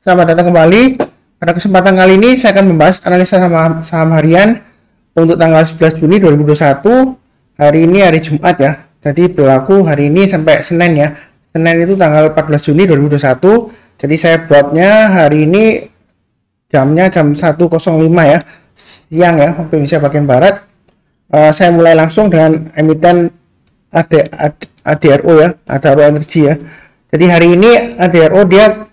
Selamat datang kembali. Pada kesempatan kali ini saya akan membahas analisa saham harian untuk tanggal 11 Juni 2021. Hari ini hari Jumat ya. Jadi berlaku hari ini sampai Senin ya. Senin itu tanggal 14 Juni 2021. Jadi saya buatnya hari ini jamnya jam 1.05 ya. Siang ya, waktu Indonesia bagian barat. Saya mulai langsung dengan emiten ADRO ya, ADRO Energy ya. Jadi hari ini ADRO dia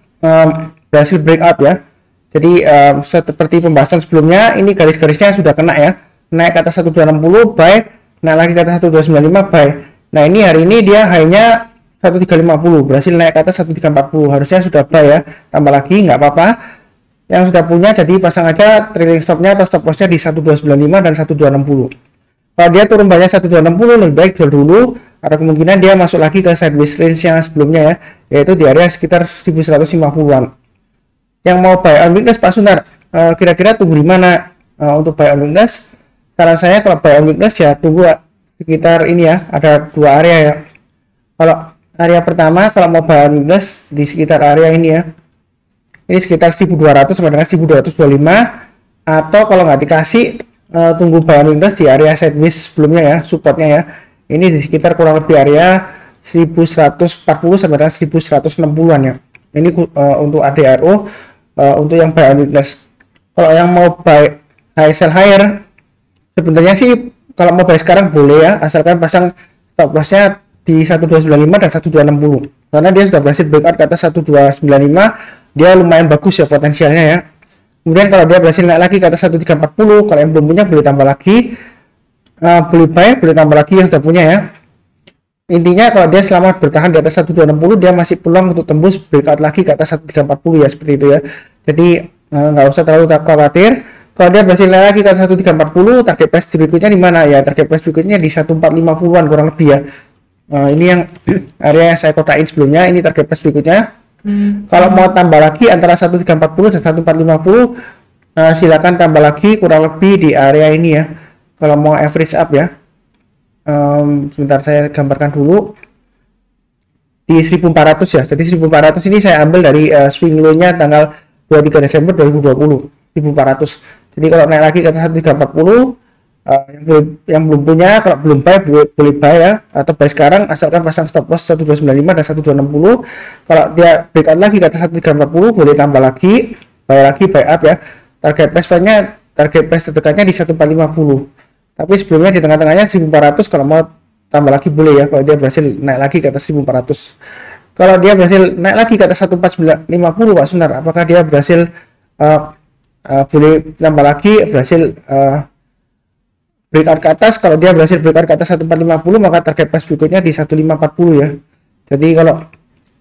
berhasil breakout ya. Jadi seperti pembahasan sebelumnya, ini garis-garisnya sudah kena ya, naik ke atas 1260 buy, naik lagi ke atas 1295 buy. Nah ini hari ini dia high-nya 1350, berhasil naik ke atas 1340, harusnya sudah buy ya, tambah lagi nggak apa-apa. Yang sudah punya jadi pasang aja trailing stopnya atau stop lossnya di 1295 dan 1260. Kalau dia turun banyak 1260, lebih baik jual dulu, ada kemungkinan dia masuk lagi ke sideways range yang sebelumnya ya, yaitu di area sekitar 1150-an. Yang mau buy on weakness Pak Sunar, kira-kira tunggu di mana untuk buy on weakness? Saran saya kalau buy on weakness ya tunggu sekitar ini ya, ada dua area ya. Kalau area pertama kalau mau buy on weakness di sekitar area ini ya, ini sekitar 1200 sampai dengan 1225, atau kalau nggak dikasih tunggu buy on weakness di area sideways sebelumnya ya, supportnya ya. Ini di sekitar kurang lebih area 1140 sampai dengan 1160-an ya. Ini untuk ADRO. Untuk yang buy on weakness. Kalau yang mau buy high sell higher, sebenarnya sih kalau mau buy sekarang boleh ya, asalkan pasang stop lossnya di 1295 dan 1260, karena dia sudah berhasil breakout ke atas 1295, dia lumayan bagus ya potensialnya ya. Kemudian kalau dia berhasil naik lagi ke atas 1340, kalau yang belum punya boleh tambah lagi, boleh buy, boleh tambah lagi yang sudah punya ya. Intinya kalau dia selama bertahan di atas 1260, dia masih peluang untuk tembus breakout lagi ke atas 1340 ya, seperti itu ya. Jadi nggak usah terlalu khawatir. Kalau dia berhasil naik lagi ke atas 1340, target price berikutnya di mana ya? Target price berikutnya di 1450-an kurang lebih ya. Ini yang area yang saya kotain sebelumnya, ini target price berikutnya. Kalau mau tambah lagi antara 1340 dan 1450, silakan tambah lagi kurang lebih di area ini ya. Kalau mau average up ya. Sebentar saya gambarkan dulu di 1400 ya. Jadi 1400 ini saya ambil dari swing low-nya tanggal 23 Desember 2020, 1400. Jadi kalau naik lagi ke atas 1340, yang belum punya, kalau belum buy boleh buy ya, atau buy sekarang asalkan pasang stop loss 1295 dan 1260. Kalau dia breakout lagi ke atas 1340 boleh tambah lagi, buy up ya. Target price terdekannya di 1450. Tapi sebelumnya di tengah-tengahnya 1400, kalau mau tambah lagi boleh ya, kalau dia berhasil naik lagi ke atas 1400. Kalau dia berhasil naik lagi ke atas 1450 Pak Sunar, apakah dia berhasil boleh tambah lagi, berhasil breakout ke atas? Kalau dia berhasil breakout ke atas 1450, maka target price berikutnya di 1540 ya. Jadi kalau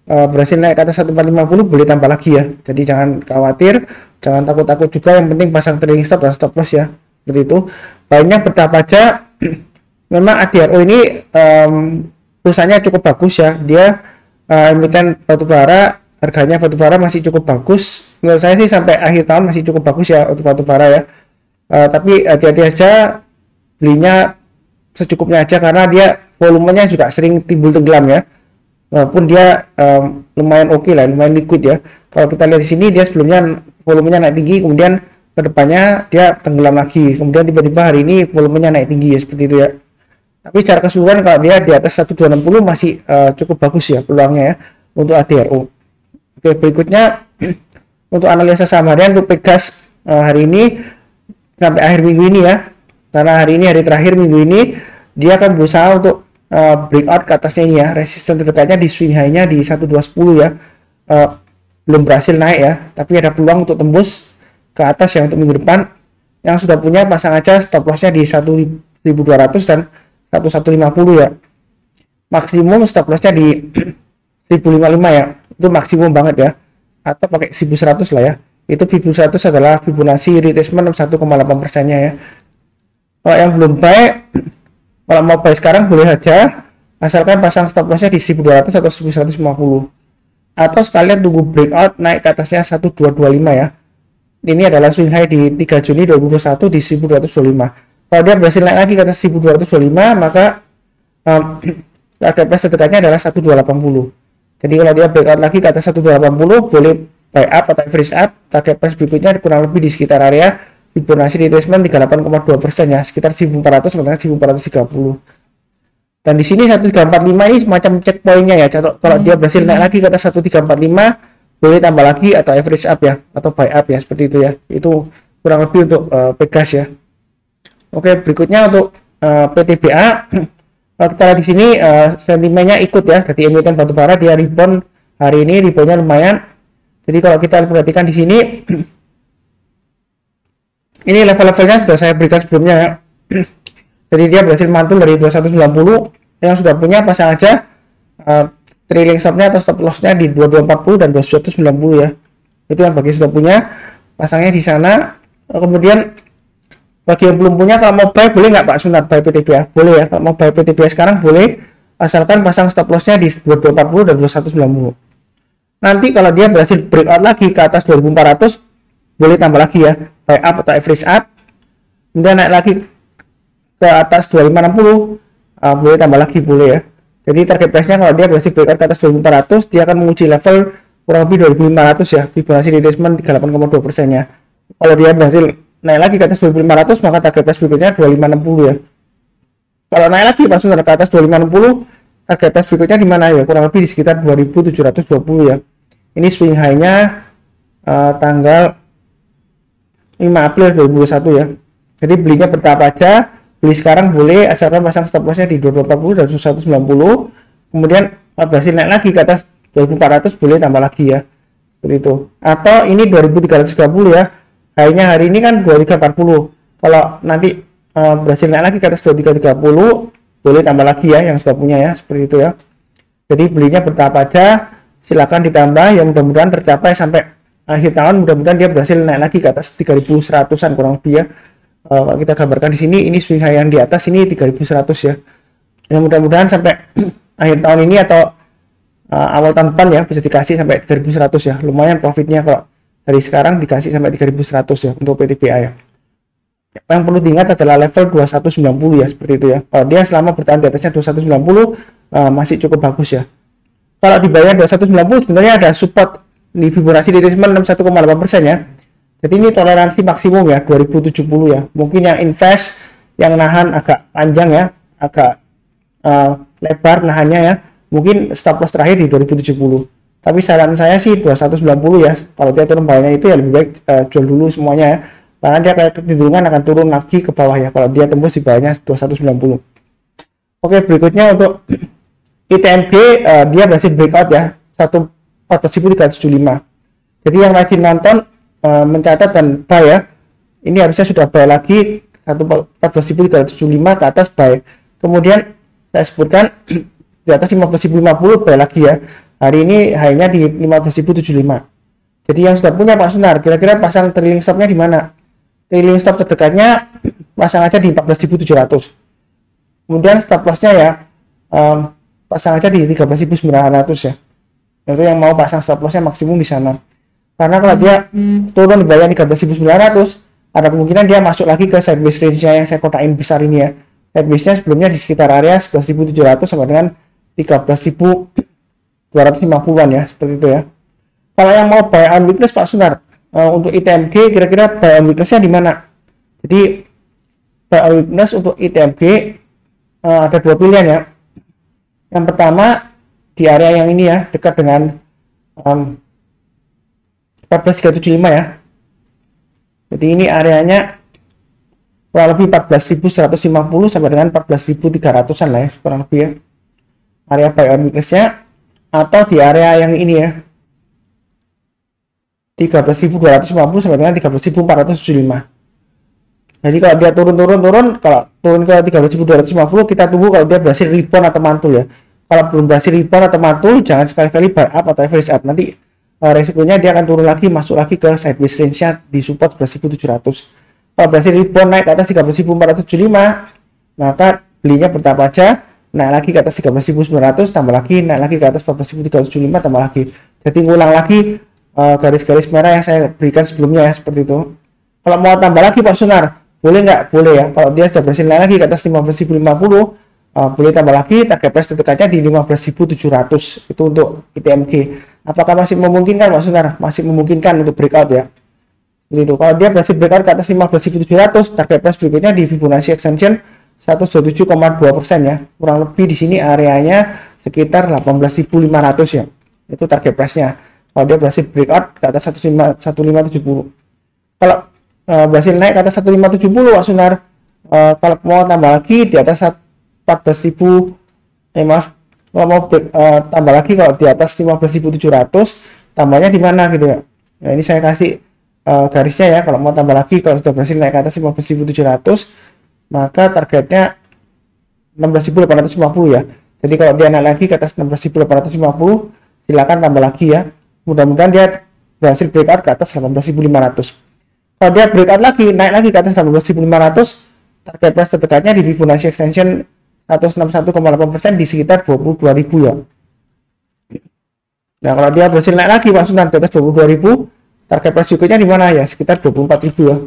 berhasil naik ke atas 1450 boleh tambah lagi ya. Jadi jangan khawatir, jangan takut-takut juga, yang penting pasang trailing stop dan stop loss ya. Seperti itu. Banyak bertahap aja. Memang ADRO ini perusahaannya cukup bagus ya. Dia emiten batubara, harganya batubara masih cukup bagus. Menurut saya sih sampai akhir tahun masih cukup bagus ya untuk batubara ya. Tapi hati-hati aja, belinya secukupnya aja, karena dia volumenya juga sering timbul tenggelam ya. Walaupun dia lumayan oke lah, lumayan liquid ya. Kalau kita lihat di sini, dia sebelumnya volumenya naik tinggi, kemudian kedepannya dia tenggelam lagi, kemudian tiba-tiba hari ini volumenya naik tinggi ya, seperti itu ya. Tapi secara keseluruhan kalau dia di atas 1260 masih cukup bagus ya peluangnya ya untuk ADRO. Oke, berikutnya untuk analisa saham harian untuk Pegas hari ini sampai akhir minggu ini ya, karena hari ini hari terakhir minggu ini, dia akan berusaha untuk breakout ke atasnya ini ya. Resisten terdekatnya di swing high-nya di 1210 ya, belum berhasil naik ya, tapi ada peluang untuk tembus ke atas ya untuk minggu depan. Yang sudah punya pasang aja stop lossnya di 1200 dan 1150 ya. Maksimum stop lossnya di 1055 ya, itu maksimum banget ya, atau pakai 1100 lah ya. Itu 1100 adalah Fibonacci retracement 1,8% nya ya. Kalau yang belum buy, kalau mau buy sekarang boleh aja, asalkan pasang stop lossnya di 1200 atau 1150, atau sekalian tunggu breakout naik ke atasnya 1225 ya. Ini adalah swing high di 3 Juni 2021 di 1225. Kalau dia berhasil naik lagi ke atas 1225, maka target price terdekatnya adalah 1280. Jadi kalau dia breakout lagi ke atas 1280, boleh buy up atau average up, target price berikutnya kurang lebih di sekitar area Fibonacci retracement 38,2% ya, sekitar 1400 sampai dengan 1430. Dan di sini 1345 ini semacam checkpointnya ya. Kalau dia berhasil naik lagi ke atas 1345, boleh tambah lagi atau average up ya, atau buy up ya, seperti itu ya. Itu kurang lebih untuk Pegas ya. Oke, berikutnya untuk PTBA. Kalau kita lihat di sini sentimennya ikut ya, dari emiten batubara dia rebound hari ini, reboundnya lumayan. Jadi kalau kita perhatikan di sini, ini level-levelnya sudah saya berikan sebelumnya ya. Jadi dia berhasil mantul dari 2190, yang sudah punya pasang aja trailing stopnya atau stop lossnya di 2240 dan 2190 ya. Itu yang bagi sudah punya, pasangnya di sana. Kemudian bagi yang belum punya, kalau mau buy boleh nggak Pak Sunar buy PTBA? Boleh ya, kalau mau buy PTBA sekarang boleh, asalkan pasang stop lossnya di 2240 dan 2190. Nanti kalau dia berhasil breakout lagi ke atas 2400, boleh tambah lagi ya, buy up atau average up. Kemudian naik lagi ke atas 2560, boleh tambah lagi, boleh ya. Jadi target price nya kalau dia berhasil breakout ke atas 2400, dia akan menguji level kurang lebih 2500 ya, Fibonacci retracement 38,2% nya. Kalau dia berhasil naik lagi ke atas 2500, maka target price berikutnya 2560 ya. Kalau naik lagi langsung ke atas 2560, target price berikutnya di mana ya, kurang lebih di sekitar 2720 ya. Ini swing high-nya tanggal 5 April 2021 ya. Jadi belinya bertahap aja, beli sekarang boleh asalkan pasang stop lossnya di 2240 dan 190. Kemudian berhasil naik lagi ke atas 2400, boleh tambah lagi ya, seperti itu. Atau ini 2330 ya, high-nya hari ini kan 2340. Kalau nanti berhasil naik lagi ke atas 2330, boleh tambah lagi ya yang sudah punya ya, seperti itu ya. Jadi belinya bertahap aja, silakan ditambah, yang mudah-mudahan tercapai sampai akhir tahun. Mudah-mudahan dia berhasil naik lagi ke atas 3100-an kurang lebih ya. Kalau kita gambarkan di sini, ini swing high yang di atas ini 3100 ya. Yang mudah-mudahan sampai akhir tahun ini atau awal tahun depan ya bisa dikasih sampai 3100 ya. Lumayan profitnya kalau dari sekarang dikasih sampai 3100 ya untuk PTBA ya. Yang perlu diingat adalah level 2190 ya, seperti itu ya. Kalau dia selama bertahan di atasnya 2190 masih cukup bagus ya. Kalau dibayar 2190 sebenarnya ada support di Fibonacci retracement 61,8% ya. Jadi ini toleransi maksimum ya 2070 ya. Mungkin yang invest yang nahan agak panjang ya, agak lebar nahannya ya. Mungkin stop loss terakhir di 2070. Tapi saran saya sih 2190 ya. Kalau dia turun bawahnya itu ya lebih baik jual dulu semuanya ya. Karena dia kayak kecenderungan akan turun lagi ke bawah ya kalau dia tembus di bawahnya 2190. Oke, berikutnya untuk ITMG dia berhasil breakout ya 14.375. Jadi yang rajin nonton mencatat dan buy ya, ini harusnya sudah buy lagi 14.375 ke atas buy. Kemudian saya sebutkan di atas 15.050 buy lagi ya. Hari ini high-nya di 15.075. Jadi yang sudah punya Pak Sunar, kira-kira pasang trailing stop-nya di mana? Trailing stop terdekatnya pasang aja di 14.700. Kemudian stop loss-nya ya pasang aja di 13.900 ya. Itu yang mau pasang stop loss-nya maksimum di sana. Karena kalau dia turun di bawah 13.900, ada kemungkinan dia masuk lagi ke sideways range-nya yang saya kotain besar ini ya. Sideways-nya sebelumnya di sekitar area 11.700 sampai dengan 13.250-an ya, seperti itu ya. Kalau yang mau buy on weakness Pak Sunar, untuk ITMG kira-kira buy on weakness-nya di mana? Jadi buy on weakness untuk ITMG ada dua pilihan ya. Yang pertama di area yang ini ya, dekat dengan 14.375 ya. Jadi ini areanya kurang lebih 14.150 sampai dengan 14.300-an lah ya, kurang lebih ya. Area buy on weakness-nya, atau di area yang ini ya, 13.250 sampai dengan 13.475. Jadi kalau dia turun, kalau turun ke 13.250, kita tunggu kalau dia berhasil rebound atau mantul ya. Kalau belum berhasil rebound atau mantul, jangan sekali-kali buy up atau average up. Nanti resikonya dia akan turun lagi, masuk lagi ke sideways range-nya di support 11.700. Kalau berhasil rebound naik ke atas 13.475, maka belinya bertahap aja, naik lagi ke atas 13.900, tambah lagi, naik lagi ke atas 14.375, tambah lagi. Jadi ngulang lagi garis-garis merah yang saya berikan sebelumnya ya, seperti itu. Kalau mau tambah lagi Pak Sunar, boleh nggak? Boleh ya. Kalau dia sudah berhasil naik lagi ke atas 15.050, boleh tambah lagi, target price terdekatnya di 15.700. Itu untuk ITMG. Apakah masih memungkinkan Pak Sunar? Masih memungkinkan untuk breakout ya. Seperti itu. Kalau dia berhasil breakout ke atas 15.700, target price berikutnya di Fibonacci extension 127,2% ya. Kurang lebih di sini areanya sekitar 18.500 ya. Itu target price-nya. Kalau dia berhasil breakout ke atas 1570. Kalau berhasil naik ke atas 1570 Pak Sunar, kalau mau tambah lagi di atas 14.000, maaf, kalau mau tambah lagi kalau di atas 15.700, tambahnya di mana gitu ya. Nah, ini saya kasih garisnya ya. Kalau mau tambah lagi, kalau sudah berhasil naik ke atas 15.700, maka targetnya 16.850 ya. Jadi kalau dia naik lagi ke atas 16.850, silakan tambah lagi ya. Mudah-mudahan dia berhasil breakout ke atas 18.500. Kalau dia breakout lagi, naik lagi ke atas 18.500, target price terdekatnya di Fibonacci extension 161,8% di sekitar 22.000 ya. Nah, kalau dia berhasil naik lagi langsung di atas 22.000, target price berikutnya di mana ya? Sekitar 24.000 ya.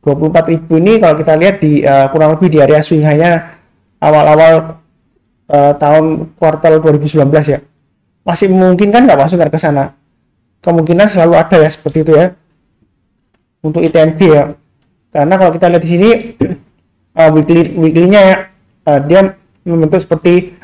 24.000 ini kalau kita lihat di kurang lebih di area swing high-nya awal-awal tahun kuartal 2019 ya. Masih memungkinkan nggak masuk ke sana? Kemungkinan selalu ada ya, seperti itu ya. Untuk ITMG ya. Karena kalau kita lihat di sini weekly-nya ya, dia membentuk seperti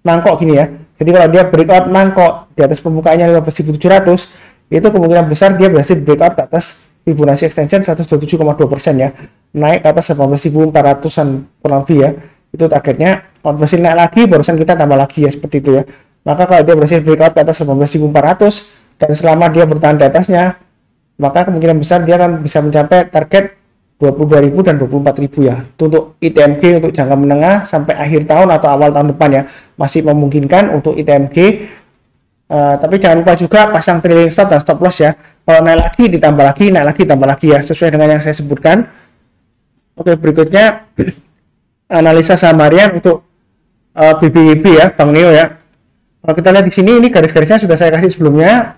mangkok gini ya. Jadi kalau dia breakout mangkok di atas pembukaannya 15.700, itu kemungkinan besar dia berhasil breakout ke atas Fibonacci extension 127,2% ya. Naik ke atas 18.400-an kurang lebih ya. Itu targetnya. Kalau berhasil naik lagi, barusan kita tambah lagi ya, seperti itu ya. Maka kalau dia berhasil breakout ke atas 18.400 dan selama dia bertahan di atasnya, maka kemungkinan besar dia akan bisa mencapai target 22.000 dan 24.000 ya. Itu untuk ITMG untuk jangka menengah sampai akhir tahun atau awal tahun depan ya. Masih memungkinkan untuk ITMG. Tapi jangan lupa juga pasang trailing stop dan stop loss ya. Kalau naik lagi ditambah lagi, naik lagi tambah lagi ya, sesuai dengan yang saya sebutkan. Oke, berikutnya analisa saham harian untuk BBYB ya, Bang Neo ya. Kalau kita lihat di sini, ini garis-garisnya sudah saya kasih sebelumnya.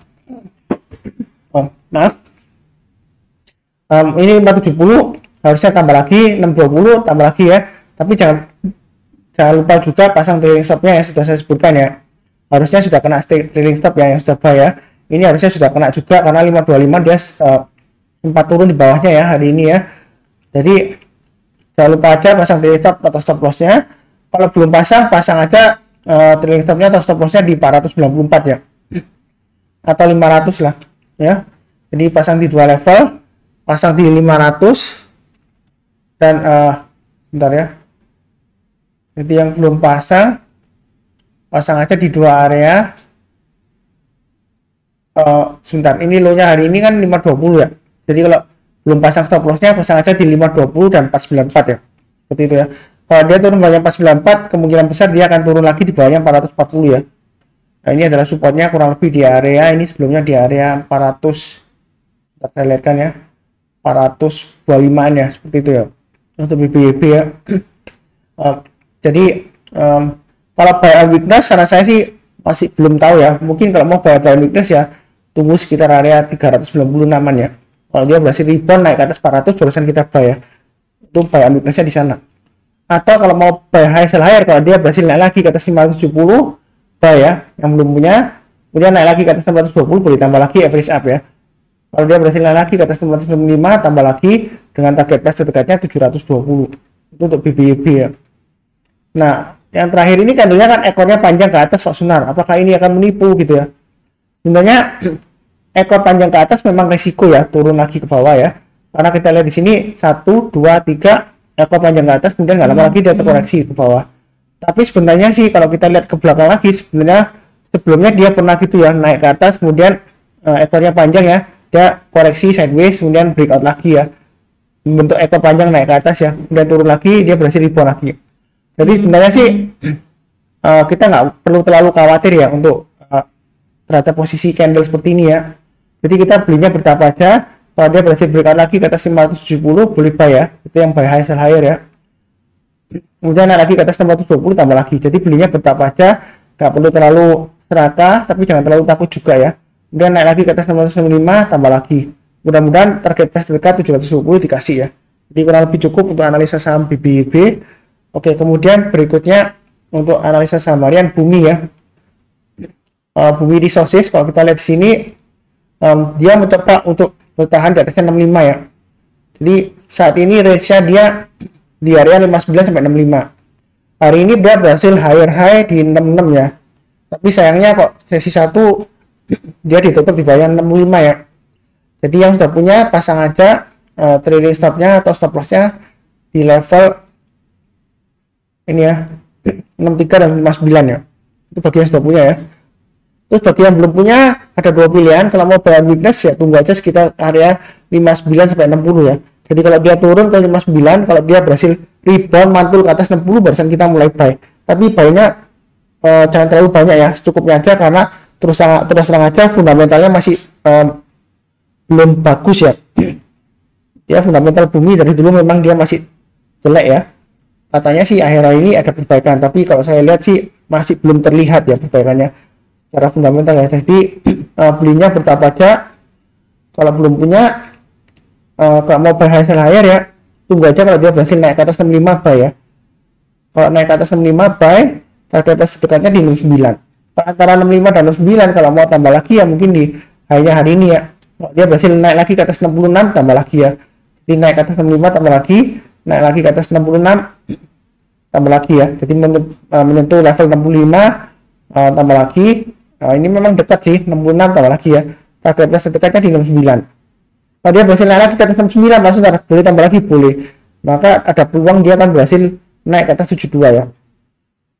Oh, maaf. Ini 470, harusnya tambah lagi 620, tambah lagi ya. Tapi jangan lupa juga pasang trailing stopnya yang sudah saya sebutkan ya. Harusnya sudah kena trailing stop ya, yang sudah buy ya. Ini harusnya sudah kena juga karena 525 dia sempat turun di bawahnya ya hari ini ya. Jadi jangan lupa aja pasang trailing stop atau stop lossnya. Kalau belum pasang aja trailing stopnya atau stop lossnya di 494 ya, atau 500 lah ya. Jadi pasang di dua level, pasang di 500 dan bentar ya. Jadi yang belum pasang aja di dua area. Sebentar, ini low-nya hari ini kan 520 ya. Jadi kalau belum pasang stop loss-nya, pasang aja di 520 dan 494 ya. Seperti itu ya. Kalau dia turun bawahnya 494, kemungkinan besar dia akan turun lagi di bawahnya 440 ya. Nah, ini adalah supportnya kurang lebih di area ini, sebelumnya di area 400. Kita lihatkan ya. 425-an ya, seperti itu ya. Untuk BBYB ya. Jadi kalau buy and weakness, saran saya sih masih belum tahu ya. Mungkin kalau mau buy and weakness ya tunggu sekitar area 396-an ya. Kalau dia berhasil rebound naik ke atas 400, barusan kita buy ya. Itu buy and weakness-nya di sana. Atau kalau mau buy high sell higher, kalau dia berhasil naik lagi ke atas 570, buy ya. Yang belum punya, kemudian naik lagi ke atas 620, boleh tambah lagi average up ya. Kalau dia berhasil naik lagi ke atas 695, tambah lagi dengan target price terdekatnya 720. Itu untuk BBYB ya. Nah, yang terakhir ini candlenya kan ekornya panjang ke atas Pak Sunar. Apakah ini akan menipu gitu ya? Sebenarnya ekor panjang ke atas memang resiko ya, turun lagi ke bawah ya. Karena kita lihat di sini 1, 2, 3 ekor panjang ke atas, kemudian nggak lama lagi dia terkoreksi ke bawah. Tapi sebenarnya sih kalau kita lihat ke belakang lagi, sebenarnya sebelumnya dia pernah gitu ya, naik ke atas, kemudian ekornya panjang ya, dia koreksi sideways, kemudian breakout lagi ya, membentuk ekor panjang naik ke atas ya, kemudian turun lagi, dia berhasil rebound lagi. Jadi sebenarnya sih kita nggak perlu terlalu khawatir ya untuk terhadap posisi candle seperti ini ya. Jadi kita belinya bertahap aja. Kalau dia berhasil breakout lagi ke atas 570, boleh buy ya. Itu yang buy high sell higher ya. Kemudian naik lagi ke atas 620, tambah lagi. Jadi belinya bertahap aja, nggak perlu terlalu serakah, tapi jangan terlalu takut juga ya. Kemudian naik lagi ke atas 695, tambah lagi. Mudah-mudahan target price terdekat 720 dikasih ya. Jadi kurang lebih cukup untuk analisa saham BBYB. Oke, kemudian berikutnya untuk analisa saham harian Bumi ya. Bumi Resources, kalau kita lihat di sini dia mencoba untuk bertahan di atasnya 65 ya. Jadi saat ini range-nya dia di area 59 sampai 65. Hari ini dia berhasil higher high di 66 ya. Tapi sayangnya kok sesi 1 dia ditutup di bawah 65 ya. Jadi yang sudah punya pasang aja trailing stop-nya atau stop loss-nya di level ini ya, 63 dan 59 ya. Itu bagi yang sudah punya ya. Terus bagi yang belum punya ada dua pilihan. Kalau mau buy weakness ya tunggu aja sekitar area 59 sampai 60 ya. Jadi kalau dia turun ke 59, kalau dia berhasil rebound mantul ke atas 60 barusan kita mulai buy. Tapi buy-nya jangan terlalu banyak ya, secukupnya aja karena terus terang aja fundamentalnya masih belum bagus ya. Ya fundamental bumi dari dulu memang dia masih jelek ya. Katanya sih akhir ini ada perbaikan, tapi kalau saya lihat sih masih belum terlihat ya perbaikannya secara fundamental ya. Jadi belinya bertahap aja. Kalau belum punya, kalau mau buy hasil higher ya tunggu aja kalau dia berhasil naik ke atas 65 buy ya. Kalau naik ke atas 65 buy, target price dekatnya di 69. Antara 65 dan 69 kalau mau tambah lagi ya mungkin di hanya hari ini ya. Kalau dia berhasil naik lagi ke atas 66 tambah lagi ya. Jadi naik ke atas 65 tambah lagi, naik lagi ke atas 66 tambah lagi ya. Jadi menyentuh level 65 tambah lagi. Ini memang dekat sih, 66 tambah lagi ya. Target price dekatnya di 69. Kalau dia berhasil naik lagi ke atas 69 langsung boleh tambah lagi, boleh. Maka ada peluang dia akan berhasil naik ke atas 72 ya.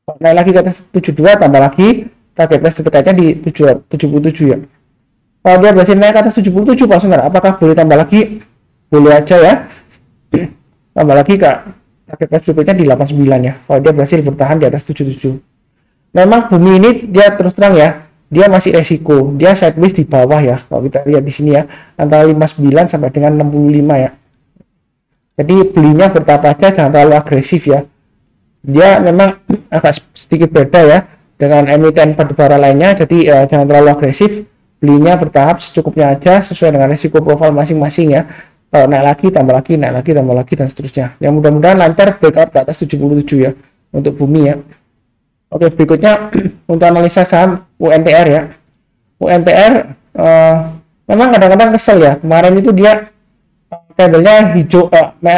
Kalau naik lagi ke atas 72 tambah lagi, target price dekatnya di 77 ya. Kalau dia berhasil naik ke atas 77 Pak Sonar, apakah boleh tambah lagi? Boleh aja ya. Tambah lagi ke target price berikutnya di 89 ya. Kalau dia berhasil bertahan di atas 77. Memang bumi ini dia terus terang ya, dia masih resiko, dia sideways di bawah ya. Kalau kita lihat di sini ya, antara 59 sampai dengan 65 ya. Jadi belinya bertahap aja, jangan terlalu agresif ya. Dia memang agak sedikit beda ya dengan emiten batubara lainnya. Jadi jangan terlalu agresif, belinya bertahap secukupnya aja sesuai dengan risiko profil masing-masing ya. Kalau naik lagi tambah lagi, naik lagi tambah lagi dan seterusnya. Yang mudah-mudahan lancar breakout ke atas 77 ya untuk bumi ya. Oke, berikutnya untuk analisa saham UNTR ya. UNTR memang kadang-kadang kesel ya. Kemarin itu dia candlenya hijau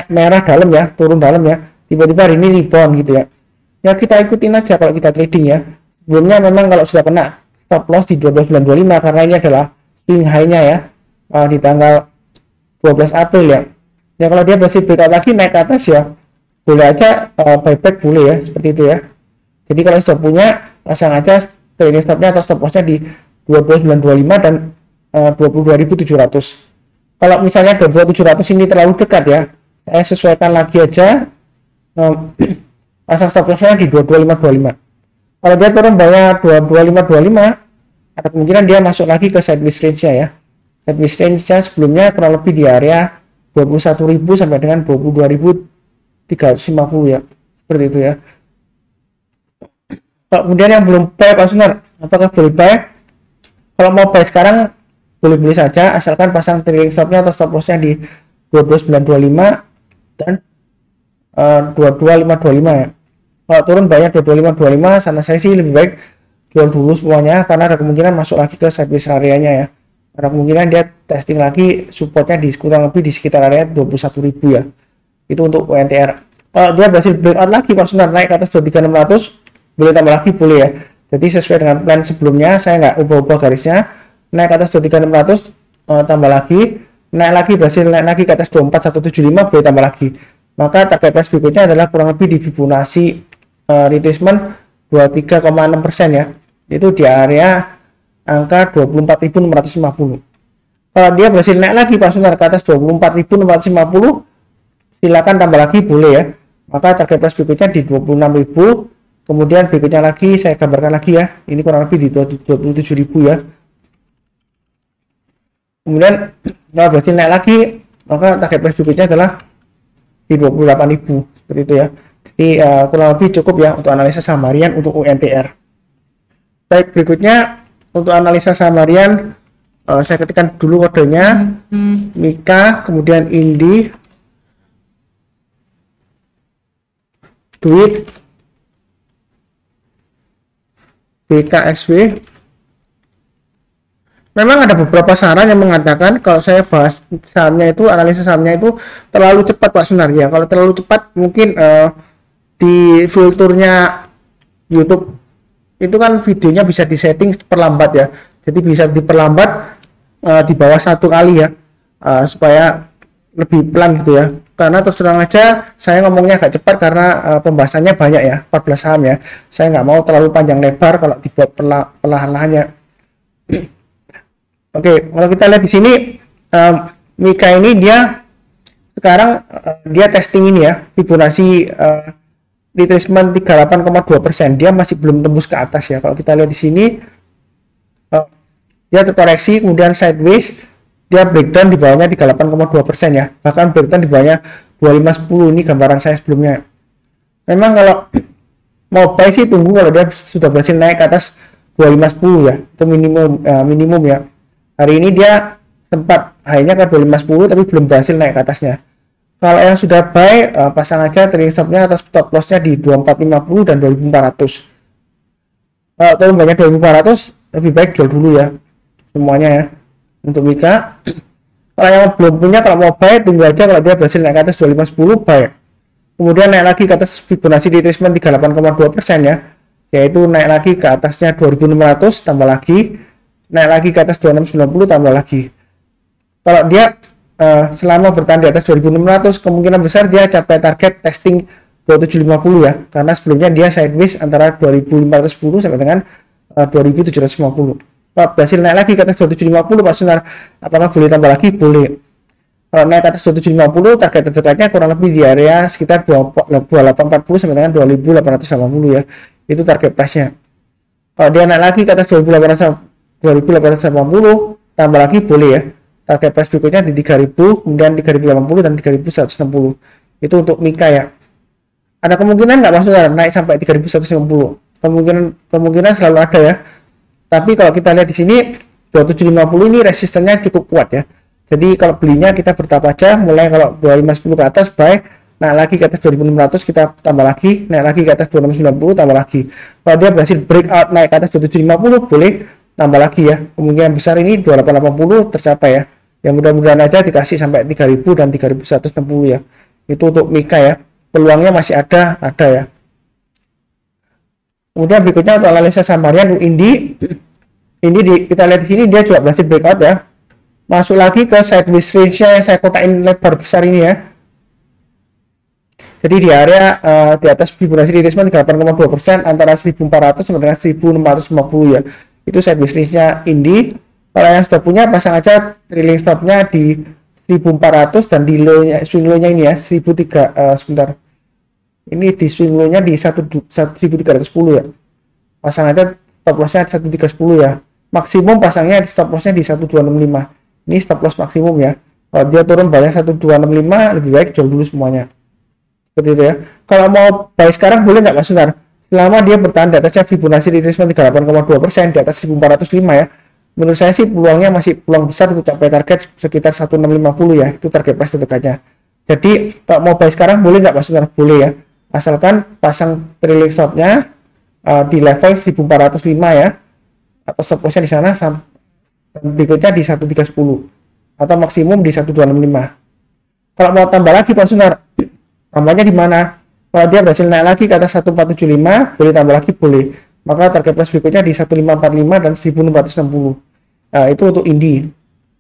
merah dalam ya, turun dalam ya. Tiba-tiba hari ini rebound gitu ya. Ya kita ikutin aja kalau kita trading ya. Sebelumnya memang kalau sudah kena stop loss di 12.925 karena ini adalah swing high-nya ya di tanggal 12 April ya. Ya kalau dia berhasil breakout lagi naik ke atas ya boleh aja buyback boleh ya, seperti itu ya. Jadi kalau sudah punya pasang aja trailing stopnya atau stop lossnya di 22.925 dan 22.700. Kalau misalnya 22.700 ini terlalu dekat ya, saya sesuaikan lagi aja pasang stop lossnya di 22.525. Kalau dia turun banyak 22.525, ada kemungkinan dia masuk lagi ke sideways range-nya ya. Sideways range-nya sebelumnya kurang lebih di area 21.000 sampai dengan 22.350 ya. Seperti itu ya. Kemudian yang belum buy Pak Sunar, apakah boleh buy? Kalau mau buy sekarang boleh-boleh saja asalkan pasang trailing stopnya atau stop lossnya di 22.925 dan 22.525 ya. Kalau turun banyak 22.525, sana saya sih lebih baik jual dulu semuanya karena ada kemungkinan masuk lagi ke sideways area-nya ya. Ada kemungkinan dia testing lagi supportnya di kurang lebih di sekitar area 21.000 ya. Itu untuk UNTR. Kalau dia berhasil breakout lagi Pak Sunar naik ke atas 23.600 boleh tambah lagi boleh ya. Jadi sesuai dengan plan sebelumnya saya nggak ubah-ubah garisnya, naik ke atas 23.600 tambah lagi, naik lagi berhasil naik lagi ke atas 24.175 boleh tambah lagi. Maka target price berikutnya adalah kurang lebih di Fibonacci retracement 23,6% ya. Itu di area angka 24.650. Kalau dia berhasil naik lagi Pak Sunar ke atas 24.650 silakan tambah lagi boleh ya. Maka target price berikutnya di 26.000. Kemudian berikutnya lagi saya gambarkan lagi ya, ini kurang lebih di 27.000 ya. Kemudian kalau berhasil naik lagi maka target price berikutnya adalah di 28.000 seperti itu ya. Jadi kurang lebih cukup ya untuk analisa saham harian untuk UNTR. Baik, berikutnya untuk analisa saham harian saya ketikkan dulu kodenya Mika, kemudian Indi, Duit, BKSW, Memang ada beberapa saran yang mengatakan kalau saya bahas sahamnya itu, analisa sahamnya itu terlalu cepat Pak Sunar ya. Kalau terlalu cepat mungkin di filternya YouTube itu kan videonya bisa disetting perlambat ya. Jadi bisa diperlambat di bawah 1 kali ya, supaya lebih pelan gitu ya. Karena terus terang aja saya ngomongnya agak cepat karena pembahasannya banyak ya, 14 saham ya. Saya nggak mau terlalu panjang lebar kalau dibuat perlahan-lahan ya. Oke, kalau kita lihat di sini Mika ini dia sekarang dia testing ini ya, Fibonacci retracement 38,2%. Dia masih belum tembus ke atas ya. Kalau kita lihat di sini dia terkoreksi kemudian sideways, dia breakdown di bawahnya 38,2% ya. Bahkan breakdown di bawahnya 2510. Ini gambaran saya sebelumnya. Memang kalau mau buy sih tunggu kalau dia sudah berhasil naik ke atas 2510 ya. Itu minimum ya. Hari ini dia sempat high-nya ke 2510 tapi belum berhasil naik ke atasnya. Kalau yang sudah buy, pasang aja trailing stop-nya atau stop loss-nya di 2450 dan 2400. Kalau turun banyak 2400, lebih baik jual dulu ya semuanya ya untuk Mika. Kalau yang belum punya, kalau mau buy tunggu aja, kalau dia berhasil naik ke atas 2510 buy. Kemudian naik lagi ke atas Fibonacci retracement 38,2% ya, yaitu naik lagi ke atasnya 2600 tambah lagi, naik lagi ke atas 2690 tambah lagi. Kalau dia selama bertahan di atas 2600, kemungkinan besar dia capai target testing 2750 ya, karena sebelumnya dia sideways antara 2510 sampai dengan 2750. Kalau berhasil naik lagi ke atas 2750 Pak Sunar, apakah boleh tambah lagi? Boleh. Kalau naik ke atas 2750, target terdekatnya kurang lebih di area sekitar 2840 sampai dengan 2880 ya, itu target price-nya. Kalau dia naik lagi ke atas 2880 tambah lagi boleh ya, target price berikutnya di 3000, kemudian 3080 dan 3160. Itu untuk Mika ya. Ada kemungkinan nggak maksudnya naik sampai 3150? Kemungkinan selalu ada ya. Tapi kalau kita lihat di sini 2750 ini resistennya cukup kuat ya. Jadi kalau belinya kita bertahap aja, mulai kalau 2510 ke atas buy, naik lagi ke atas 2600 kita tambah lagi, naik lagi ke atas 2690 tambah lagi. Kalau dia berhasil breakout naik ke atas 2750 boleh tambah lagi ya. Kemungkinan besar ini 2880 tercapai ya. Yang mudah-mudahan aja dikasih sampai 3000 dan 3160 ya. Itu untuk Mika ya. Peluangnya masih ada ya. Kemudian berikutnya untuk analisa saham harian Indi. Kita lihat di sini dia juga berhasil breakout ya. Masuk lagi ke sideways range-nya yang saya kotakin lebar besar ini ya. Jadi di area di atas Fibonacci retracement 8,2% antara 1400 sampai dengan 1650 ya. Itu sideways range-nya Indi. Kalau yang sudah punya pasang aja trailing stop-nya di 1400 dan di swing low-nya ini ya 1003 sebentar. Ini di swing low-nya di 1310 ya. Pasang aja stop loss-nya 1310 ya. Maksimum pasangnya stop loss-nya di 1265. Ini stop loss maksimum ya. Kalau dia turun balik 1265 lebih baik jual dulu semuanya. Seperti itu ya. Kalau mau buy sekarang boleh nggak Mas Sunar? Selama dia bertahan di atasnya Fibonacci retracement 38,2% di atas 1405 ya. Menurut saya sih peluangnya masih peluang besar untuk capai target sekitar 1650 ya. Itu target price terdekatnya. Jadi kalau mau buy sekarang boleh nggak Mas Sunar? Boleh ya. Asalkan pasang trailing stop-nya di level 1405 ya. Atau stop loss-nya di sana berikutnya di 1310 atau maksimum di 1265. Kalau mau tambah lagi Pak Sunar, tambahnya di mana? Kalau dia berhasil naik lagi ke atas 1475, boleh tambah lagi boleh. Maka target price berikutnya di 1545 dan 1660. Itu untuk Indi.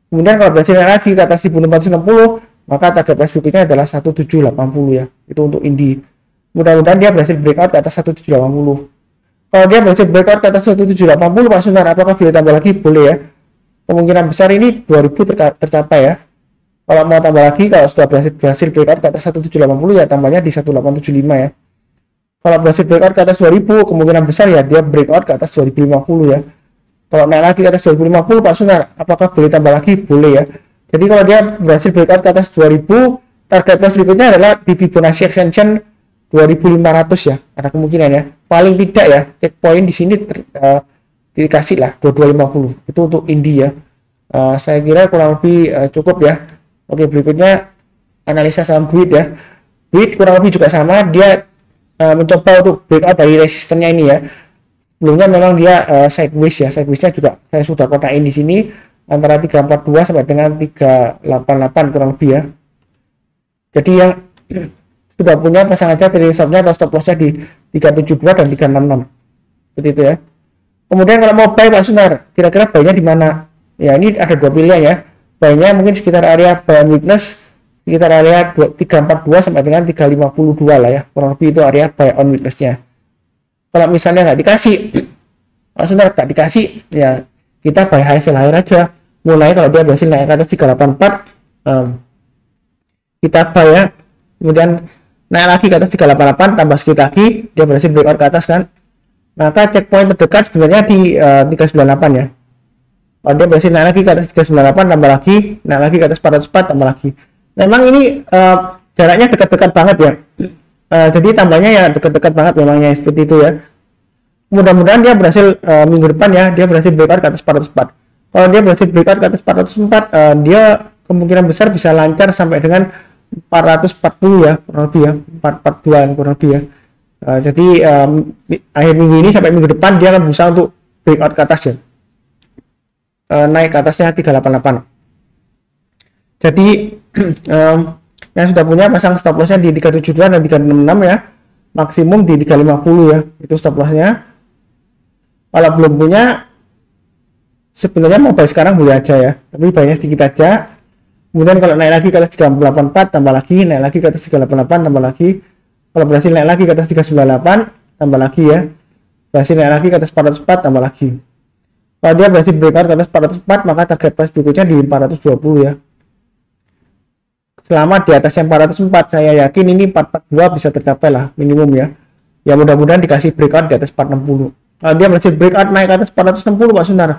Kemudian kalau berhasil naik lagi ke atas 1460, maka target price berikutnya adalah 1780 ya. Itu untuk Indi. Mudah-mudahan dia berhasil breakout ke atas 1780. Kalau dia berhasil breakout ke atas 1780 Pak Sunar, apakah boleh tambah lagi? Boleh ya. Kemungkinan besar ini 2000 tercapai ya. Kalau mau tambah lagi, kalau sudah berhasil breakout ke atas 1780 ya tambahnya di 1875 ya. Kalau berhasil breakout ke atas 2000, kemungkinan besar ya dia breakout ke atas 2050 ya. Kalau naik lagi ke atas 2050 Pak Sunar, apakah boleh tambah lagi? Boleh ya. Jadi kalau dia berhasil breakout ke atas 2000, target price berikutnya adalah di Fibonacci extension 2500 ya. Ada kemungkinan ya. Paling tidak ya, checkpoint di sini dikasih lah 2250. Itu untuk Indi ya. Saya kira kurang lebih cukup ya. Oke, berikutnya analisa saham Build ya. Build kurang lebih juga sama, dia mencoba untuk breakout dari resistennya ini ya. Sebelumnya memang dia sideways ya. Sidewaysnya juga saya sudah kotain di sini. antara 342 sampai dengan 388 kurang lebih ya. Jadi yang sudah punya pasang aja trading stopnya atau stop lossnya di 372 dan 366 seperti itu ya. Kemudian kalau mau buy Pak Sunar, kira-kira buy-nya di mana? Ya ini ada dua pilihan ya. Buy-nya mungkin sekitar area buy on weakness, sekitar area 342 sampai dengan 352 lah ya. Kurang lebih itu area buy on weakness-nya. Kalau misalnya nggak dikasih, Pak Sunar nggak dikasih, ya kita buy high sell higher aja. Mulai kalau dia berhasil naik ke atas 384, kita buy ya. Kemudian naik lagi ke atas 388, tambah sedikit lagi, dia berhasil breakout ke atas kan. Maka checkpoint terdekat sebenarnya di 398 ya. Kalau dia berhasil naik lagi ke atas 398, tambah lagi, naik lagi ke atas 404, tambah lagi. Memang ini jaraknya dekat-dekat banget ya. Jadi tambahnya ya dekat-dekat banget memangnya seperti itu ya. Mudah-mudahan dia berhasil minggu depan ya, dia berhasil breakout ke atas 404. Kalau dia berhasil breakout ke atas 404, dia kemungkinan besar bisa lancar sampai dengan 440 ya, kurang lebih ya, 442 kurang lebih ya. Jadi akhir minggu ini sampai minggu depan dia akan berusaha untuk breakout ke atas ya, naik ke atasnya 388. Jadi yang sudah punya pasang stop lossnya di 372 dan 366 ya, maksimum di 350 ya, itu stop lossnya. Kalau belum punya sebenarnya mau buy sekarang boleh aja ya, tapi buynya sedikit aja. Kemudian kalau naik lagi ke atas 384 tambah lagi, naik lagi ke atas 388 tambah lagi. Kalau berhasil naik lagi ke atas 398 tambah lagi ya. Berhasil naik lagi ke atas 404 tambah lagi. Kalau dia berhasil breakout ke atas 404, maka target price berikutnya di 420 ya. Selama di atasnya 404, saya yakin ini 442 bisa tercapai lah minimum ya. Ya mudah-mudahan dikasih breakout di atas 460. Kalau dia berhasil breakout naik ke atas 460 Pak Sunar,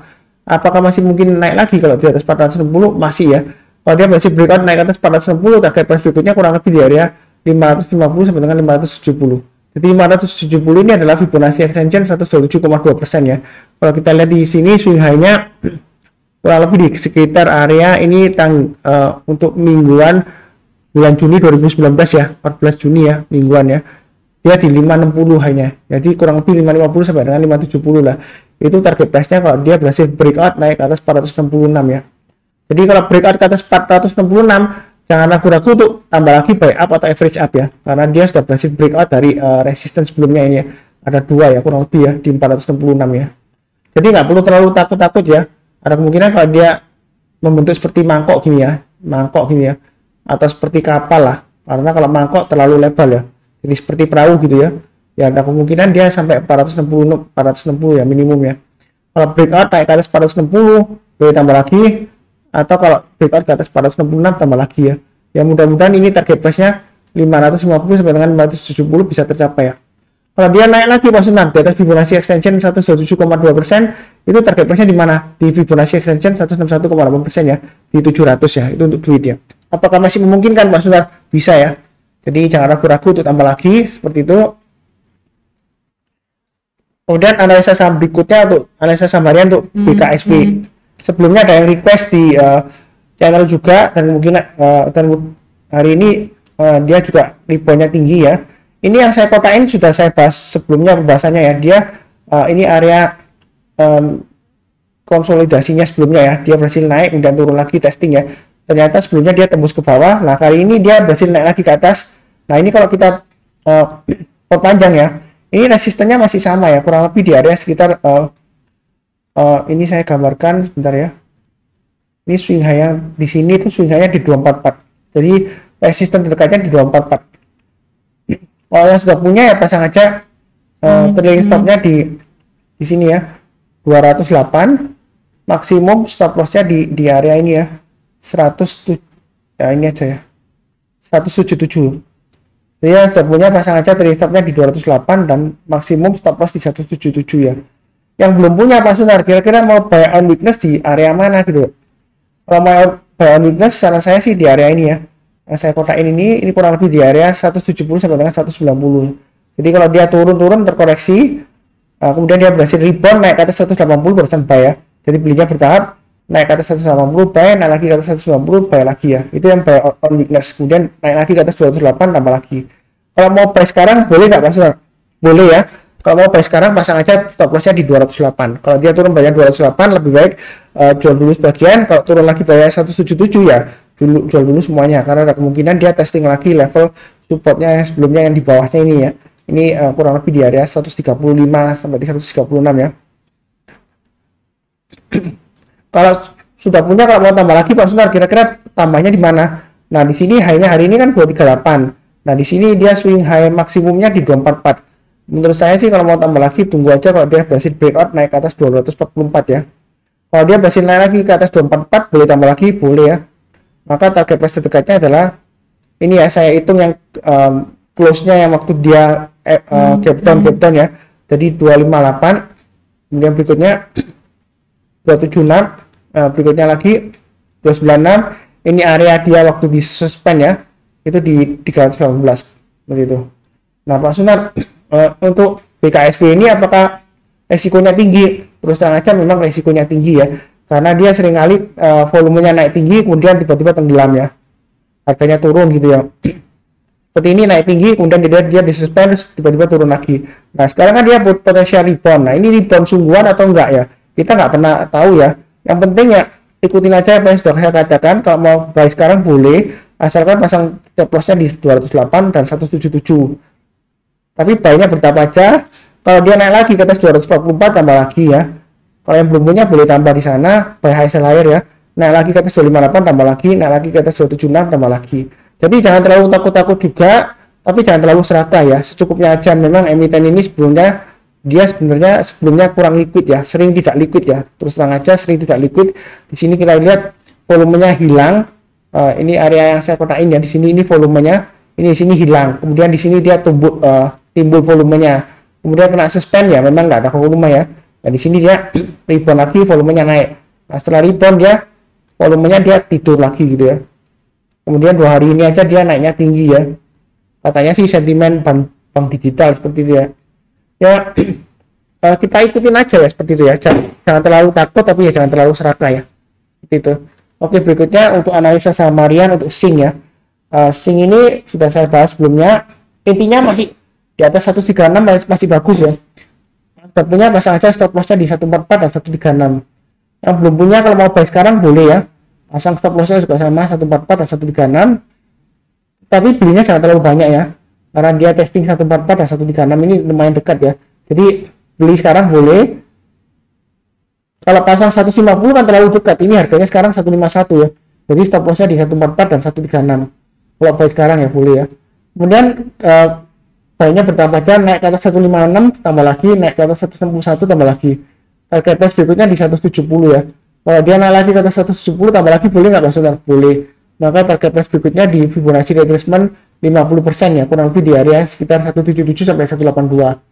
apakah masih mungkin naik lagi? Kalau di atas 460 masih ya. Kalau dia berhasil breakout naik ke atas 460, target price berikutnya kurang lebih di area 550 sampai dengan 570. Jadi 570 ini adalah Fibonacci extension 127,2% ya. Kalau kita lihat di sini swing high-nya kurang lebih di sekitar area ini untuk mingguan bulan Juni 2019 ya, 14 Juni ya, mingguan ya. Dia di 560 high-nya. Jadi kurang lebih 550 sampai dengan 570 lah. Itu target price-nya kalau dia berhasil breakout naik ke atas 466 ya. Jadi kalau breakout ke atas 466, jangan ragu-ragu untuk tambah lagi buy up atau average up ya, karena dia sudah berhasil breakout dari resistance sebelumnya ini ya. Ada dua ya kurang lebih ya di 466 ya. Jadi nggak perlu terlalu takut-takut ya. Ada kemungkinan kalau dia membentuk seperti mangkok gini ya, atau seperti kapal lah, karena kalau mangkok terlalu lebar ya, jadi seperti perahu gitu ya. Ya ada kemungkinan dia sampai 460 ya minimum ya. Kalau breakout naik ke atas 460, boleh tambah lagi. Atau kalau breakout ke atas 466 tambah lagi ya. Ya mudah-mudahan ini target price-nya 550 sampai dengan 570 bisa tercapai ya. Kalau dia naik lagi Pak Sunan di atas Fibonacci extension 127,2%, itu target price-nya di mana? Di Fibonacci extension 161,8% ya, di 700 ya, itu untuk duit ya. Apakah masih memungkinkan Pak Sunan? Bisa ya. Jadi jangan ragu-ragu untuk tambah lagi seperti itu. Kemudian analisa saham berikutnya untuk analisa saham harian untuk BKSP. Sebelumnya ada yang request di channel juga, dan mungkin hari ini dia juga reboundnya tinggi ya. Ini yang saya kotain sudah saya bahas sebelumnya pembahasannya ya. Dia ini area konsolidasinya sebelumnya ya. Dia berhasil naik kemudian turun lagi testing ya. Ternyata sebelumnya dia tembus ke bawah. Nah kali ini dia berhasil naik lagi ke atas. Nah ini kalau kita perpanjang ya, ini resistennya masih sama ya, kurang lebih di area sekitar ini saya gambarkan sebentar ya. Ini swing high yang di sini itu swing high-nya di 244. Jadi resisten terdekatnya di 244. Kalau yang sudah punya ya pasang aja trailing stopnya di sini ya, 208. Maksimum stop loss-nya di area ini ya, 100 ya ini aja ya, 177. Jadi yang sudah punya pasang aja trailing stopnya di 208 dan maksimum stop loss di 177 ya. Yang belum punya Pak Sunar, kira-kira mau buy on weakness di area mana gitu? Kalau mau buy on weakness, saran saya sih di area ini ya. Yang saya kotain ini kurang lebih di area 170 sampai dengan 190. Jadi kalau dia turun-turun terkoreksi, kemudian dia berhasil rebound naik ke atas 180 barusan buy ya. Jadi belinya bertahap, naik ke atas 180 buy, naik lagi ke atas 190 buy lagi ya. Itu yang buy on weakness. Kemudian naik lagi ke atas 208 tambah lagi. Kalau mau buy sekarang boleh nggak Pak Sunar? Boleh ya. Kalau mau buy sekarang pasang aja stop loss-nya di 208. Kalau dia turun banyak 208, lebih baik jual dulu sebagian, kalau turun lagi bayar 177 ya jual dulu semuanya, karena ada kemungkinan dia testing lagi level supportnya yang sebelumnya yang di bawahnya ini ya. Ini kurang lebih di area 135 sampai 136 ya. Kalau sudah punya, kalau mau tambah lagi Pak Sunar, kira-kira tambahnya di mana? Nah, di sini high-nya hari ini kan 238. Nah, di sini dia swing high maksimumnya di 244. Menurut saya sih kalau mau tambah lagi tunggu aja kalau dia berhasil breakout naik ke atas 244 ya. Kalau dia berhasil naik lagi ke atas 244 boleh tambah lagi, boleh ya. Maka target price terdekatnya adalah ini ya, saya hitung yang close-nya yang waktu dia gap down ya. Jadi 258. Kemudian berikutnya 276, berikutnya lagi 296. Ini area dia waktu di suspend ya, itu di 318 begitu. Nah Pak Sunar, untuk BKSV ini apakah resikonya tinggi? Terus terang aja memang resikonya tinggi ya, karena dia seringkali volumenya naik tinggi kemudian tiba-tiba tenggelam ya, harganya turun gitu ya. Seperti ini naik tinggi kemudian dia disuspend tiba-tiba turun lagi. Nah sekarang kan dia potensial rebound. Nah ini rebound sungguhan atau enggak ya, kita nggak pernah tahu ya. Yang penting ya ikutin aja apa yang sudah saya katakan. Kalau mau buy sekarang boleh, asalkan pasang stop lossnya di 208 dan 177. Tapi buy-nya bertahap aja. Kalau dia naik lagi ke atas 244 tambah lagi ya. Kalau yang belum punya boleh tambah di sana, buy high sell higher ya. Naik lagi ke atas 258 tambah lagi, naik lagi ke atas 276 tambah lagi. Jadi jangan terlalu takut-takut juga, tapi jangan terlalu serakah ya. Secukupnya aja. Memang emiten ini dia sebenarnya sebelumnya kurang liquid ya, sering tidak liquid ya. Terus terang aja sering tidak liquid. Di sini kita lihat volumenya hilang. Ini area yang saya kotakin ya. Di sini ini volumenya, ini di sini hilang. Kemudian di sini dia timbul volumenya. Kemudian kena suspend ya, memang nggak ada volume ya. Nah di sini dia rebound lagi, volumenya naik. Nah setelah rebound dia volumenya dia tidur lagi gitu ya. Kemudian 2 hari ini aja dia naiknya tinggi ya. Katanya sih sentimen bank digital seperti itu ya. Ya kita ikutin aja ya seperti itu ya, jangan terlalu takut tapi ya jangan terlalu serakah ya, seperti itu. Oke, berikutnya untuk analisa saham harian untuk SING ya. SING ini sudah saya bahas sebelumnya, intinya masih di atas 136 masih bagus ya. Sudah punya pasang aja stop lossnya di 144 dan 136. Yang belum punya kalau mau buy sekarang boleh ya, pasang stop lossnya juga sama 144 dan 136, tapi belinya jangan terlalu banyak ya, karena dia testing 144 dan 136 ini lumayan dekat ya. Jadi beli sekarang boleh. Kalau pasang 150 kan terlalu dekat, ini harganya sekarang 151 ya. Jadi stop lossnya di 144 dan 136. Kalau buy sekarang ya boleh ya. Kemudian buy-nya bertambah aja, naik ke atas 156 tambah lagi, naik ke atas 161 tambah lagi. Target price berikutnya di 170 ya. Kalau dia naik lagi ke atas 170 tambah lagi boleh nggak Mas? Boleh. Maka target price berikutnya di Fibonacci retracement 50% ya, kurang lebih di area sekitar 177 sampai 182.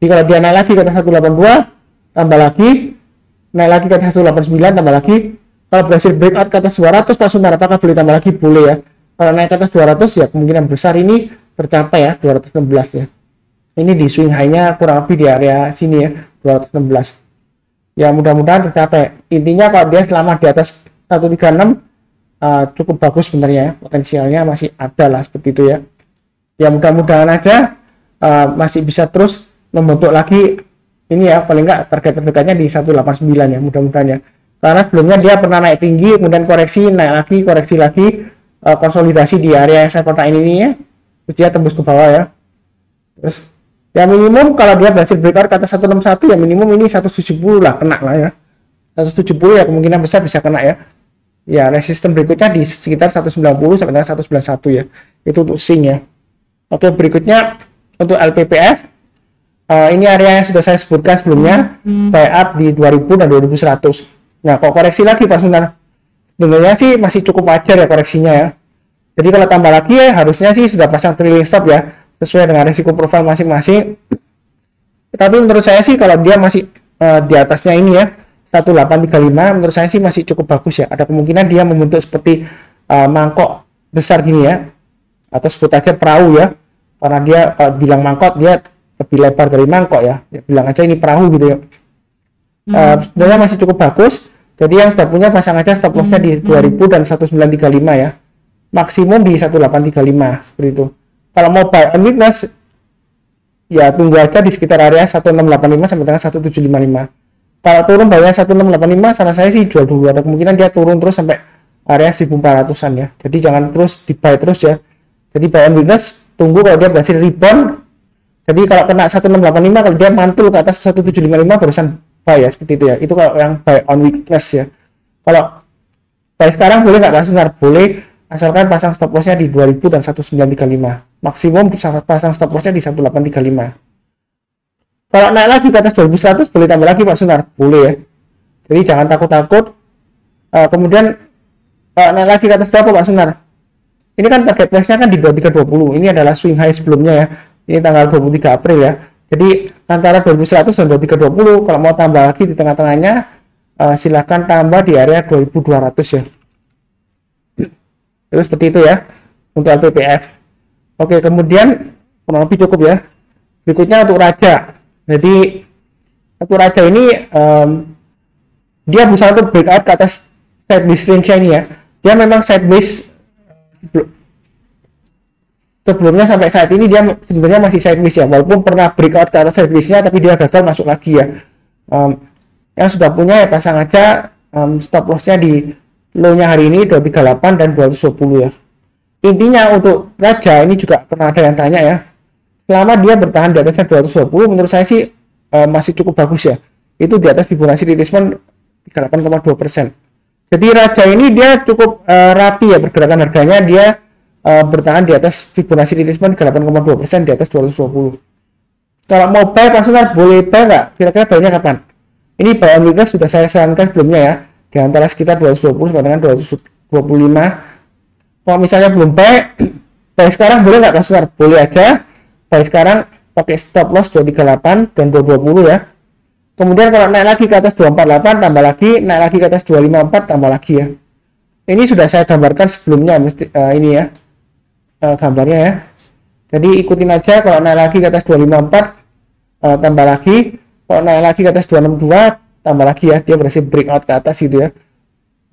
Jadi kalau dia naik lagi ke atas 182 tambah lagi, naik lagi ke atas 189 tambah lagi. Kalau berhasil breakout ke atas 200 Pak Sunar, apakah boleh tambah lagi? Boleh ya. Kalau naik ke atas 200 ya kemungkinan besar ini tercapai ya, 216 ya. Ini di swing high-nya kurang lebih di area sini ya, 216. Ya mudah-mudahan tercapai. Intinya kalau dia selama di atas 136 cukup bagus sebenarnya ya, potensialnya masih ada lah seperti itu ya. Ya mudah-mudahan aja masih bisa terus membentuk lagi ini ya, paling nggak target terdekatnya di 189 ya, mudah-mudahan ya. Karena sebelumnya dia pernah naik tinggi kemudian koreksi, naik lagi, koreksi lagi, konsolidasi di area yang saya kotain ini ya, terus dia tembus ke bawah ya. Terus ya minimum kalau dia berhasil breakout ke atas 161 ya minimum ini 170 lah, kena lah ya. 170 ya kemungkinan besar bisa kena ya. Ya resisten berikutnya di sekitar 190 sampai 191 ya. Itu untuk SING ya. Oke, berikutnya untuk LPPF. Ini area yang sudah saya sebutkan sebelumnya, buy up di 2000 dan 2100. Nah, kok koreksi lagi Pak Sunar? Sebenarnya sih masih cukup wajar ya koreksinya ya. Jadi kalau tambah lagi ya harusnya sih sudah pasang trailing stop ya, sesuai dengan risiko profil masing-masing. Tapi menurut saya sih kalau dia masih di atasnya ini ya, 1835, menurut saya sih masih cukup bagus ya. Ada kemungkinan dia membentuk seperti mangkok besar gini ya, atau sebut aja perahu ya, karena dia bilang mangkok, dia lebih lebar dari mangkok ya, bilang aja ini perahu gitu ya. Sebenarnya masih cukup bagus. Jadi yang sudah punya pasang aja stop lossnya di 2000 dan 1935 ya, maksimum di 1835 seperti itu. Kalau mau buy on weakness ya tunggu aja di sekitar area 1685 sampai dengan 1755. Kalau turun bawahnya 1685, saran saya sih jual dulu. Ada kemungkinan dia turun terus sampai area 1400-an ya. Jadi jangan terus di buy terus ya. Jadi buy on weakness, tunggu kalau dia berhasil rebound. Jadi kalau kena 1685, kalau dia mantul ke atas 1755 barusan buy ya, seperti itu ya. Itu kalau yang buy on weakness ya. Kalau buy sekarang boleh nggak langsung? Boleh, asalkan pasang stop lossnya di 2000 dan 1935. Maksimum pasang stop lossnya di 1835. Kalau naik lagi ke atas 2100 boleh tambah lagi Pak Sunar, boleh ya. Jadi jangan takut-takut. Kemudian naik lagi ke atas berapa Pak Sunar? Ini kan target price-nya kan di 2320. Ini adalah swing high sebelumnya ya. Ini tanggal 23 April ya. Jadi antara 2100 dan 2320. Kalau mau tambah lagi di tengah-tengahnya, silahkan tambah di area 2200 ya. Terus seperti itu ya untuk LPPF. Oke, kemudian kurang lebih cukup ya. Berikutnya untuk Raja. Jadi untuk Raja ini dia berusaha untuk breakout ke atas sideways range ini ya. Dia memang sideways sebelumnya, sampai saat ini dia sebenarnya masih sideways ya, walaupun pernah breakout ke atas sideways-nya, tapi dia gagal masuk lagi ya. Yang sudah punya ya pasang aja stop loss-nya di low-nya hari ini 238 dan 220 ya. Intinya untuk Raja ini juga pernah ada yang tanya ya, selama dia bertahan di atasnya 220, menurut saya sih masih cukup bagus ya. Itu di atas Fibonacci retracement 38,2%. Jadi Raja ini dia cukup rapi ya pergerakan harganya. Dia bertahan di atas Fibonacci retracement 8,2% di atas 220. Kalau mau buy langsung boleh buy nggak? Kira-kira buy-nya kapan? Ini buy on weakness sudah saya sarankan sebelumnya ya, di antara sekitar 220 sampai dengan 225. Kalau misalnya belum buy sekarang boleh nggak langsung? Boleh aja. Buy sekarang pakai stop loss 238 dan 220 ya. Kemudian kalau naik lagi ke atas 248 tambah lagi, naik lagi ke atas 254 tambah lagi ya. Ini sudah saya gambarkan sebelumnya, ini ya gambarnya ya. Jadi ikutin aja. Kalau naik lagi ke atas 254 tambah lagi, kalau naik lagi ke atas 262 tambah lagi ya. Dia berhasil breakout ke atas gitu ya.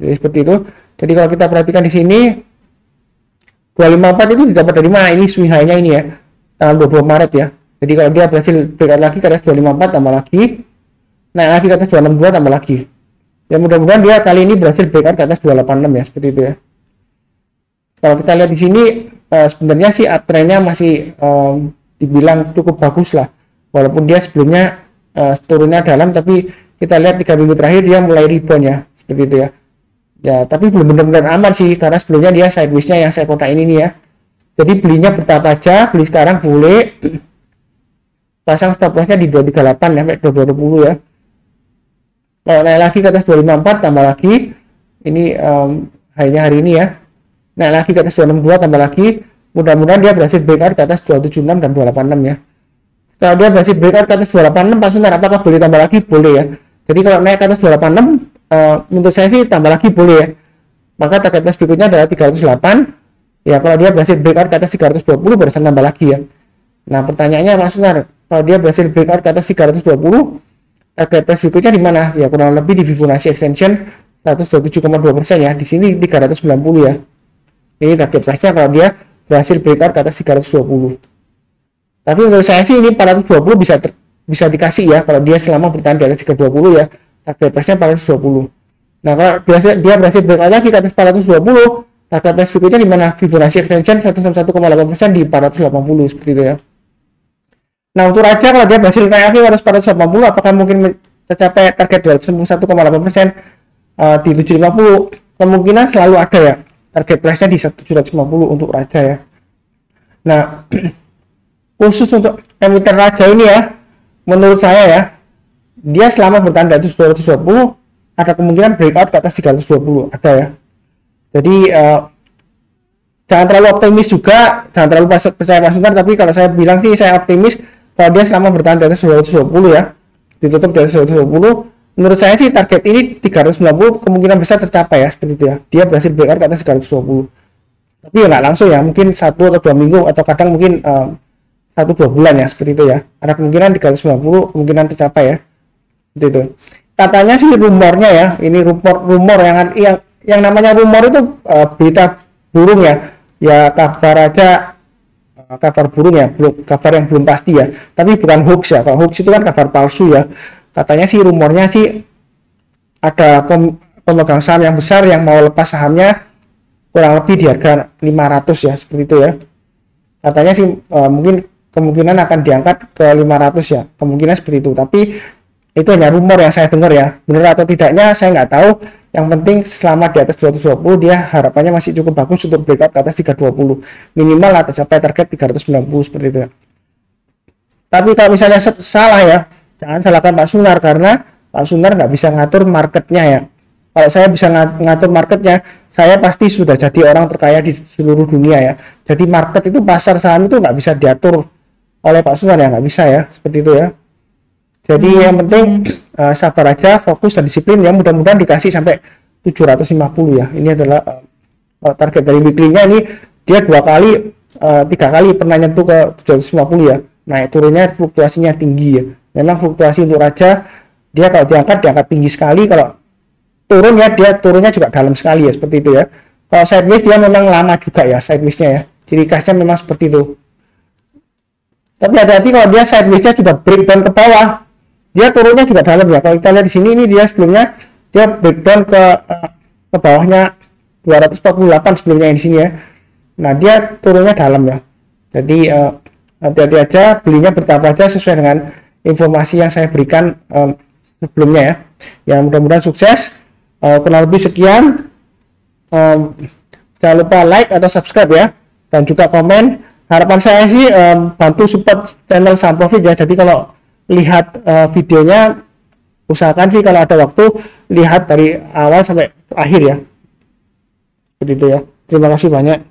Jadi seperti itu. Jadi kalau kita perhatikan di sini 254 itu didapat dari mana? Ini swing high-nya ini ya, tanggal 20 Maret ya. Jadi kalau dia berhasil breakout lagi ke atas 254 tambah lagi, naik lagi ke atas 262 tambah lagi. Ya mudah-mudahan dia kali ini berhasil breakout ke atas 286 ya, seperti itu ya. Kalau kita lihat di sini sebenarnya sih uptrendnya masih dibilang cukup bagus lah. Walaupun dia sebelumnya turunnya dalam, tapi kita lihat 3 minggu terakhir dia mulai rebound ya, seperti itu ya. Ya, tapi belum benar-benar aman sih, karena sebelumnya dia sideways-nya yang saya kotak ini nih ya. Jadi belinya bertahap aja, beli sekarang boleh. Pasang stop loss-nya di 238 ya, sampai 220 ya. Kalau naik lagi ke atas 254 tambah lagi, ini high-nya hari ini ya. Naik lagi ke atas 262 tambah lagi, mudah-mudahan dia berhasil breakout ke atas 276 dan 286 ya. Kalau dia berhasil breakout ke atas 286, Pak Sunar, apakah boleh tambah lagi? Boleh ya. Jadi kalau naik ke atas 286, menurut saya sih tambah lagi boleh ya. Maka target price berikutnya adalah 308 ya. Kalau dia berhasil breakout ke atas 320 barusan tambah lagi ya. Nah pertanyaannya Mas Sunar, kalau dia berhasil breakout ke atas 320, target price berikutnya di mana? Ya kurang lebih di Fibonacci extension 127,2% ya. Di sini 390 ya. Ini target price-nya kalau dia berhasil breakout ke atas 320. Tapi menurut saya sih ini 420 bisa dikasih ya kalau dia selama bertahan di atas 320 ya. Target price-nya 420. Nah, kalau dia berhasil breakout lagi ke atas 420, target price berikutnya di mana? Fibonacci extension 161,8% di 480 seperti itu ya. Nah, untuk Raja kalau dia berhasil naik lagi ke atas 480, apakah mungkin tercapai target 291,8% di 750? Kemungkinan selalu ada ya. Target price-nya di 750 untuk Raja ya. Nah, khusus untuk emiten Raja ini ya, menurut saya ya, dia selama bertahan di atas 220 ada kemungkinan breakout ke atas 320 ada ya. Jadi jangan terlalu optimis juga, jangan terlalu percaya pasukan, tapi kalau saya bilang sih saya optimis kalau dia selama bertahan di atas 220 ya, ditutup di atas 220, menurut saya sih target ini 390 kemungkinan besar tercapai ya, seperti itu ya. Dia berhasil breakout ke atas 320. Tapi ya nggak langsung ya, mungkin 1 atau 2 minggu atau kadang mungkin 1-2 bulan ya, seperti itu ya. Ada kemungkinan 390 kemungkinan tercapai ya. Seperti itu. Katanya sih rumornya ya, ini rumor yang namanya rumor itu berita burung ya. Ya kabar aja, kabar burung ya, belum kabar yang belum pasti ya. Tapi bukan hoax ya. Kalau hoax itu kan kabar palsu ya. Katanya sih rumornya sih ada pemegang saham yang besar yang mau lepas sahamnya kurang lebih di harga 500 ya, seperti itu ya. Katanya sih mungkin kemungkinan akan diangkat ke 500 ya, kemungkinan seperti itu. Tapi itu hanya rumor yang saya dengar ya, benar atau tidaknya saya nggak tahu. Yang penting selama di atas 220 dia harapannya masih cukup bagus untuk breakout ke atas 320 minimal atau capai target 390 seperti itu ya. Tapi kalau misalnya salah ya, jangan salahkan Pak Sunar, karena Pak Sunar nggak bisa ngatur marketnya ya. Kalau saya bisa ngatur marketnya, saya pasti sudah jadi orang terkaya di seluruh dunia ya. Jadi market itu, pasar saham itu nggak bisa diatur oleh Pak Sunar ya, nggak bisa ya, seperti itu ya. Jadi yang penting sabar aja, fokus dan disiplin ya. Mudah-mudahan dikasih sampai 750 ya. Ini adalah target dari weekly-nya. Ini dia 3 kali pernah nyentuh ke 750 ya. Naik turunnya fluktuasinya tinggi ya. Memang fluktuasi untuk raja dia kalau diangkat tinggi sekali, kalau turun ya dia turunnya juga dalam sekali ya, seperti itu ya. Kalau sideways dia memang lama juga ya sideways-nya ya. Ciri khasnya memang seperti itu. Tapi hati-hati kalau dia sideways-nya juga breakdown ke bawah. Dia turunnya juga dalam ya. Kalau kita lihat di sini, ini dia sebelumnya dia breakdown ke bawahnya 248 sebelumnya di sini ya. Nah, dia turunnya dalam ya. Jadi hati-hati aja, belinya bertahap aja sesuai dengan informasi yang saya berikan sebelumnya ya. Ya mudah-mudahan sukses. Kurang lebih sekian. Jangan lupa like atau subscribe ya, dan juga komen. Harapan saya sih bantu support channel Saham Profit ya. Jadi kalau lihat videonya, usahakan sih kalau ada waktu lihat dari awal sampai akhir ya, begitu ya. Terima kasih banyak.